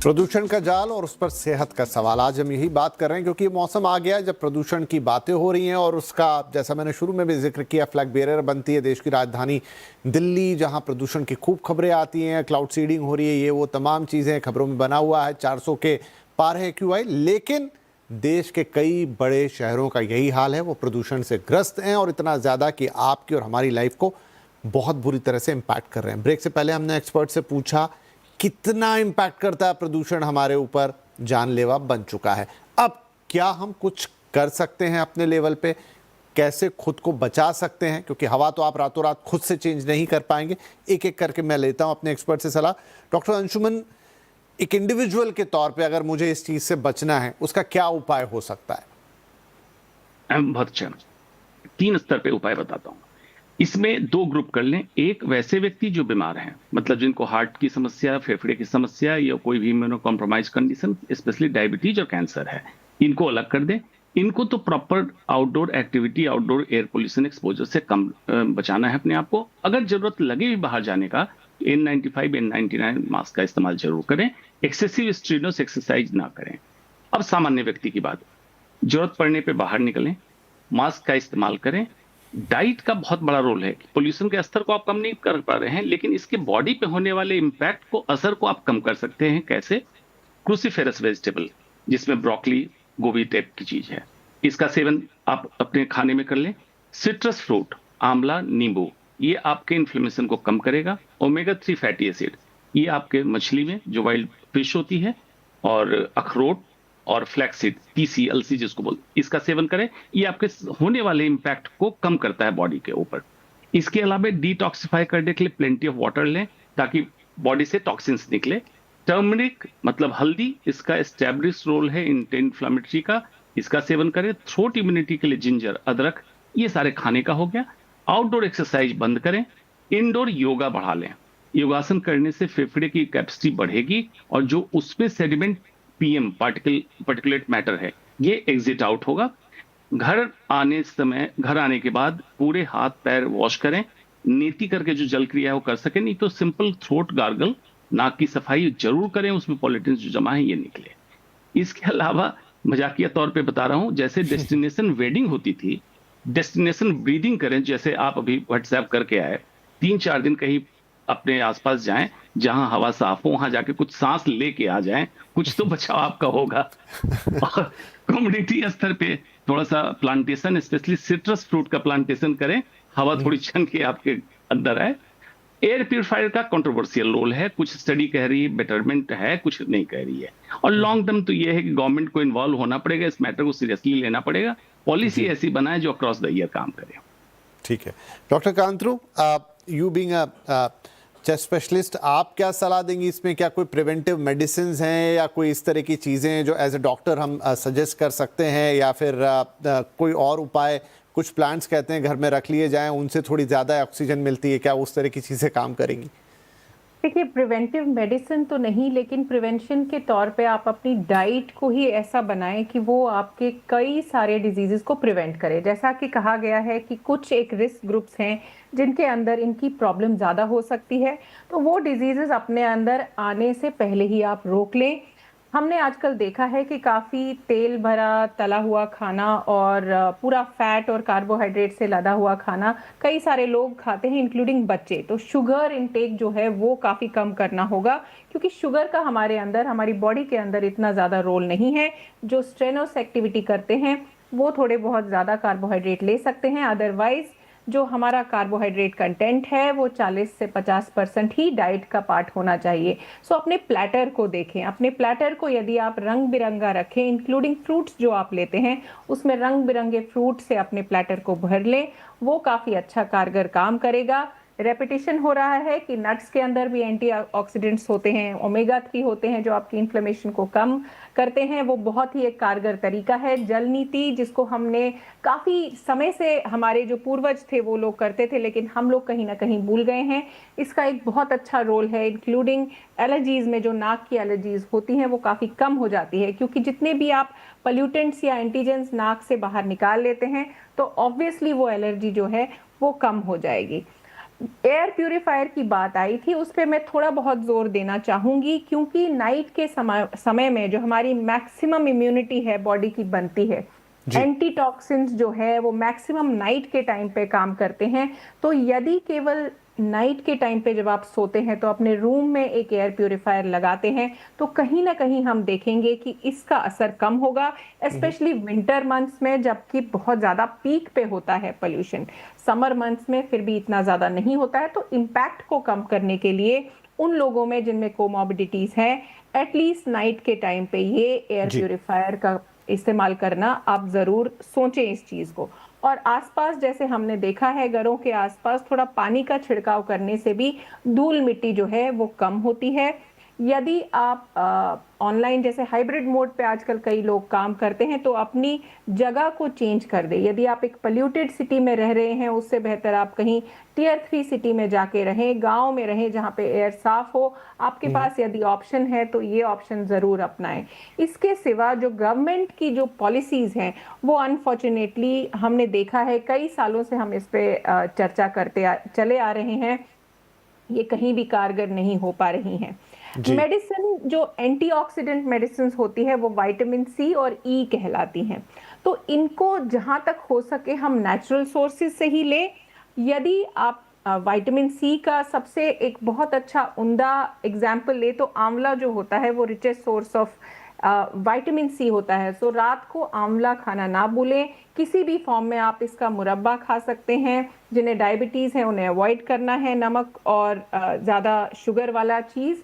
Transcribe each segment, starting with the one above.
प्रदूषण का जाल और उस पर सेहत का सवाल। आज हम यही बात कर रहे हैं क्योंकि मौसम आ गया है जब प्रदूषण की बातें हो रही हैं और उसका, जैसा मैंने शुरू में भी जिक्र किया, फ्लैग बेरर बनती है देश की राजधानी दिल्ली, जहां प्रदूषण की खूब खबरें आती हैं, क्लाउड सीडिंग हो रही है, ये वो तमाम चीज़ें खबरों में बना हुआ है, 400 के पार है AQI। लेकिन देश के कई बड़े शहरों का यही हाल है, वो प्रदूषण से ग्रस्त हैं और इतना ज़्यादा कि आपकी और हमारी लाइफ को बहुत बुरी तरह से इम्पैक्ट कर रहे हैं। ब्रेक से पहले हमने एक्सपर्ट से पूछा कितना इम्पैक्ट करता है प्रदूषण हमारे ऊपर, जानलेवा बन चुका है। अब क्या हम कुछ कर सकते हैं अपने लेवल पे, कैसे खुद को बचा सकते हैं, क्योंकि हवा तो आप रातों रात खुद से चेंज नहीं कर पाएंगे। एक एक करके मैं लेता हूं अपने एक्सपर्ट से सलाह। डॉक्टर अंशुमन, एक इंडिविजुअल के तौर पे अगर मुझे इस चीज से बचना है, उसका क्या उपाय हो सकता है? बहुत अच्छा, 3 स्तर पे उपाय बताता हूँ। इसमें 2 ग्रुप कर लें। एक वैसे व्यक्ति जो बीमार हैं, मतलब जिनको हार्ट की समस्या, फेफड़े की समस्या या कोई भी immuno compromise condition, specially diabetes और कैंसर है, इनको अलग कर दें। इनको तो proper outdoor activity, outdoor air pollution exposure से कम बचाना है अपने आप को। अगर जरूरत लगे भी बाहर जाने का, N95 N99 मास्क का इस्तेमाल जरूर करें। एक्सेसिव स्ट्रीनुअस एक्सरसाइज ना करें। अब सामान्य व्यक्ति की बात, जरूरत पड़ने पे बाहर निकलें, मास्क का इस्तेमाल करें। डाइट का बहुत बड़ा रोल है। पोल्यूशन के स्तर को आप कम नहीं कर पा रहे हैं, लेकिन इसके बॉडी पे होने वाले इम्पैक्ट को, असर को आप कम कर सकते हैं। कैसे? क्रूसीफेरस वेजिटेबल, जिसमें ब्रोकली, गोभी टाइप की चीज है, इसका सेवन आप अपने खाने में कर लें। सिट्रस फ्रूट, आंवला, नींबू, ये आपके इन्फ्लेमेशन को कम करेगा। ओमेगा 3 फैटी एसिड, ये आपके मछली में जो वाइल्ड फिश होती है, और अखरोट और फ्लैक्सीड, PCLC जिसको बोलते, इसका सेवन करें। ये आपके होने वाले इंपैक्ट को कम करता है बॉडी के ऊपर। इसके अलावा डिटॉक्सिफाई करने के लिए प्लेंटी ऑफ वाटर लें, ताकि बॉडी से टॉक्सिन्स निकले। टर्मरिक मतलब हल्दी, इसका एस्टैब्लिश रोल है एंटी इन्फ्लेमेटरी का, इसका सेवन करें। थ्रोट इम्यूनिटी के लिए जिंजर, अदरक, ये सारे खाने का हो गया। आउटडोर एक्सरसाइज बंद करें, इंडोर योगा बढ़ा लें। योगासन करने से फेफड़े की कैपेसिटी बढ़ेगी और जो उसमें सेडिमेंट PM पार्टिकुलेट मैटर है, ये एग्जिट आउट होगा। घर आने के बाद पूरे हाथ पैर वॉश करें। नीति करके जो जल क्रिया है वो कर सके, नहीं तो सिंपल थ्रोट गार्गल, नाक की सफाई जरूर करें, उसमें पॉलिटिन्स जो जमा है ये निकले। इसके अलावा मजाकिया तौर पे बता रहा हूं, जैसे डेस्टिनेशन वेडिंग होती थी, डेस्टिनेशन ब्रीदिंग करें। जैसे आप अभी व्हाट्सएप करके आए, 3-4 दिन कहीं अपने आसपास जाएं जहां हवा साफ हो, वहां जाके कुछ सांस लेके आ जाएं, कुछ तो बचाव आपका होगा। और कम्युनिटी स्तर पे थोड़ा सा प्लांटेशन, स्पेशली सिट्रस फ्रूट का प्लांटेशन करें, हवा थोड़ी छन के आपके अंदर आए। एयर प्यूरिफायर का कंट्रोवर्शियल रोल है, कुछ स्टडी कह रही है बेटरमेंट है, कुछ नहीं कह रही है। और लॉन्ग टर्म तो यह है कि गवर्नमेंट को इन्वॉल्व होना पड़ेगा, इस मैटर को सीरियसली लेना पड़ेगा। पॉलिसी ऐसी बनाए जो अक्रॉस द ईयर काम करे। ठीक है डॉक्टर कांतरू, you being a chest specialist, आप क्या सलाह देंगी इसमें? क्या कोई प्रिवेंटिव मेडिसिन हैं या कोई इस तरह की चीज़ें जो एज ए डॉक्टर हम सजेस्ट कर सकते हैं, या फिर कोई और उपाय? कुछ प्लांट्स कहते हैं घर में रख लिए जाएं, उनसे थोड़ी ज़्यादा ऑक्सीजन मिलती है, क्या उस तरह की चीज़ें काम करेंगी? देखिए, प्रिवेंटिव मेडिसिन तो नहीं, लेकिन प्रिवेंशन के तौर पे आप अपनी डाइट को ही ऐसा बनाएं कि वो आपके कई सारे डिजीजेस को प्रिवेंट करे। जैसा कि कहा गया है कि कुछ एक रिस्क ग्रुप्स हैं जिनके अंदर इनकी प्रॉब्लम ज़्यादा हो सकती है, तो वो डिजीजेस अपने अंदर आने से पहले ही आप रोक लें। हमने आजकल देखा है कि काफ़ी तेल भरा तला हुआ खाना और पूरा फैट और कार्बोहाइड्रेट से लदा हुआ खाना कई सारे लोग खाते हैं, इंक्लूडिंग बच्चे। तो शुगर इनटेक जो है वो काफ़ी कम करना होगा, क्योंकि शुगर का हमारे अंदर, हमारी बॉडी के अंदर इतना ज़्यादा रोल नहीं है। जो स्ट्रेनोस एक्टिविटी करते हैं वो थोड़े बहुत ज़्यादा कार्बोहाइड्रेट ले सकते हैं, अदरवाइज जो हमारा कार्बोहाइड्रेट कंटेंट है वो 40 से 50% ही डाइट का पार्ट होना चाहिए। सो अपने प्लेटर को देखें, अपने प्लेटर को यदि आप रंग बिरंगा रखें, इंक्लूडिंग फ्रूट्स जो आप लेते हैं उसमें रंग बिरंगे फ्रूट से अपने प्लेटर को भर लें, वो काफ़ी अच्छा कारगर काम करेगा। रेपिटेशन हो रहा है कि नट्स के अंदर भी एंटीऑक्सीडेंट्स होते हैं, ओमेगा 3 होते हैं जो आपकी इन्फ्लेमेशन को कम करते हैं, वो बहुत ही एक कारगर तरीका है। जल नीति, जिसको हमने काफ़ी समय से, हमारे जो पूर्वज थे वो लोग करते थे, लेकिन हम लोग कहीं ना कहीं भूल गए हैं, इसका एक बहुत अच्छा रोल है। इंक्लूडिंग एलर्जीज़ में जो नाक की एलर्जीज़ होती हैं वो काफ़ी कम हो जाती है, क्योंकि जितने भी आप पल्यूटेंट्स या एंटीजेंस नाक से बाहर निकाल लेते हैं तो ऑब्वियसली वो एलर्जी जो है वो कम हो जाएगी। एयर प्यूरिफायर की बात आई थी, उस पे मैं थोड़ा बहुत जोर देना चाहूंगी, क्योंकि नाइट के समय में जो हमारी मैक्सिमम इम्यूनिटी है बॉडी की बनती है, एंटी टॉक्सिन्स जो है वो मैक्सिमम नाइट के टाइम पे काम करते हैं। तो यदि केवल नाइट के टाइम पे जब आप सोते हैं तो अपने रूम में एक एयर प्यूरिफायर लगाते हैं, तो कहीं ना कहीं हम देखेंगे कि इसका असर कम होगा, स्पेशली विंटर मंथ्स में, जबकि बहुत ज़्यादा पीक पे होता है पोल्यूशन। समर मंथ्स में फिर भी इतना ज़्यादा नहीं होता है। तो इम्पैक्ट को कम करने के लिए उन लोगों में जिनमें कोमॉर्बिडिटीज़ हैं, एटलीस्ट नाइट के टाइम पे ये एयर प्यूरिफायर का इस्तेमाल करना आप ज़रूर सोचें इस चीज़ को। और आसपास जैसे हमने देखा है, घरों के आसपास थोड़ा पानी का छिड़काव करने से भी धूल मिट्टी जो है वो कम होती है। यदि आप ऑनलाइन जैसे हाइब्रिड मोड पे आजकल कई लोग काम करते हैं, तो अपनी जगह को चेंज कर दें। यदि आप एक पोल्यूटेड सिटी में रह रहे हैं, उससे बेहतर आप कहीं टियर 3 सिटी में जाके रहें, गांव में रहें जहां पे एयर साफ हो। आपके पास यदि ऑप्शन है तो ये ऑप्शन जरूर अपनाएं। इसके सिवा जो गवर्नमेंट की जो पॉलिसीज हैं वो अनफॉर्चुनेटली हमने देखा है, कई सालों से हम इस पे चर्चा करते चले आ रहे हैं, ये कहीं भी कारगर नहीं हो पा रही हैं। मेडिसिन जो एंटीऑक्सीडेंट मेडिसिन होती है वो विटामिन सी और ई कहलाती हैं। तो इनको जहां तक हो सके हम नेचुरल सोर्सेज से ही लें। यदि आप विटामिन सी का सबसे एक बहुत अच्छा उम्दा एग्जाम्पल ले तो आंवला जो होता है वो richest source of vitamin C होता है। सो रात को आंवला खाना ना भूलें। किसी भी फॉर्म में आप इसका मुरब्बा खा सकते हैं। जिन्हें डायबिटीज़ है उन्हें अवॉइड करना है नमक और ज़्यादा शुगर वाला चीज़,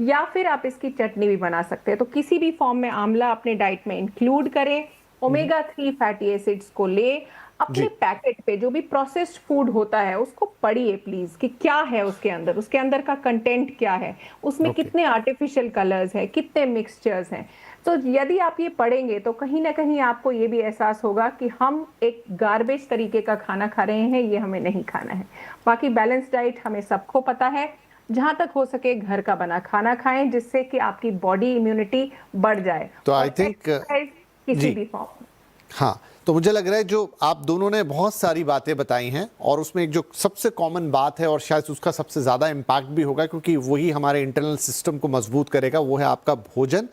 या फिर आप इसकी चटनी भी बना सकते हैं। तो किसी भी फॉर्म में आंवला अपने डाइट में इंक्लूड करें। ओमेगा 3 फैटी एसिड्स को ले। अपने पैकेट पे जो भी प्रोसेस्ड फूड होता है उसको पढ़िए प्लीज कि क्या है उसके अंदर का कंटेंट क्या है, उसमें कितने आर्टिफिशियल कलर्स हैं, कितने मिक्सचर्स हैं। तो यदि आप ये पढ़ेंगे तो कहीं ना कहीं आपको ये भी एहसास होगा कि हम एक गार्बेज तरीके का खाना खा रहे हैं, ये हमें नहीं खाना है। बाकी बैलेंस डाइट हमें सबको पता है। जहां तक हो सके घर का बना खाना खाएं, जिससे कि आपकी बॉडी इम्यूनिटी बढ़ जाए। तो आई थिंक किसी भी फॉर्म। हाँ, तो मुझे लग रहा है जो आप दोनों ने बहुत सारी बातें बताई हैं और उसमें एक जो सबसे कॉमन बात है और शायद उसका सबसे ज़्यादा इम्पैक्ट भी होगा क्योंकि वही हमारे इंटरनल सिस्टम को मजबूत करेगा, वो है आपका भोजन।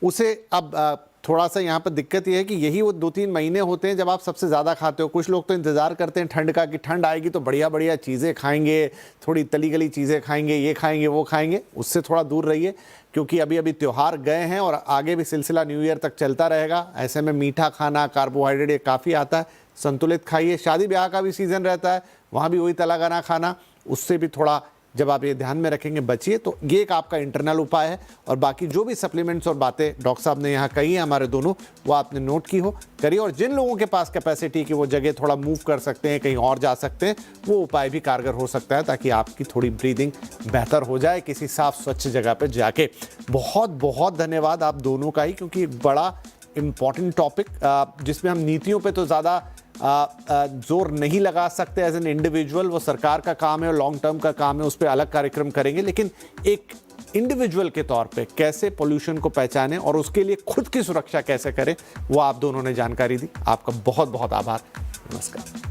उसे अब थोड़ा सा यहाँ पर दिक्कत यह है कि यही वो 2-3 महीने होते हैं जब आप सबसे ज़्यादा खाते हो। कुछ लोग तो इंतज़ार करते हैं ठंड का कि ठंड आएगी तो बढ़िया बढ़िया चीज़ें खाएंगे, थोड़ी तली गली चीज़ें खाएंगे, ये खाएंगे वो खाएंगे। उससे थोड़ा दूर रहिए क्योंकि अभी अभी त्यौहार गए हैं और आगे भी सिलसिला न्यू ईयर तक चलता रहेगा। ऐसे में मीठा खाना, कार्बोहाइड्रेट ये काफ़ी आता है, संतुलित खाइए। शादी ब्याह का भी सीज़न रहता है, वहाँ भी वही तला गाना खाना, उससे भी थोड़ा जब आप ये ध्यान में रखेंगे बचिए। तो ये एक आपका इंटरनल उपाय है और बाकी जो भी सप्लीमेंट्स और बातें डॉक्टर साहब ने यहाँ कही हैं हमारे दोनों, वो आपने नोट की हो करिए। और जिन लोगों के पास कैपेसिटी की वो जगह थोड़ा मूव कर सकते हैं, कहीं और जा सकते हैं, वो उपाय भी कारगर हो सकता है ताकि आपकी थोड़ी ब्रीदिंग बेहतर हो जाए किसी साफ स्वच्छ जगह पर जाके। बहुत बहुत धन्यवाद आप दोनों का ही, क्योंकि एक बड़ा इम्पॉर्टेंट टॉपिक जिसमें हम नीतियों पे तो ज़्यादा जोर नहीं लगा सकते एज एन इंडिविजुअल, वो सरकार का काम है और लॉन्ग टर्म का काम है, उस पर अलग कार्यक्रम करेंगे। लेकिन एक इंडिविजुअल के तौर पे कैसे पोल्यूशन को पहचानें और उसके लिए खुद की सुरक्षा कैसे करें, वो आप दोनों ने जानकारी दी। आपका बहुत बहुत आभार। नमस्कार।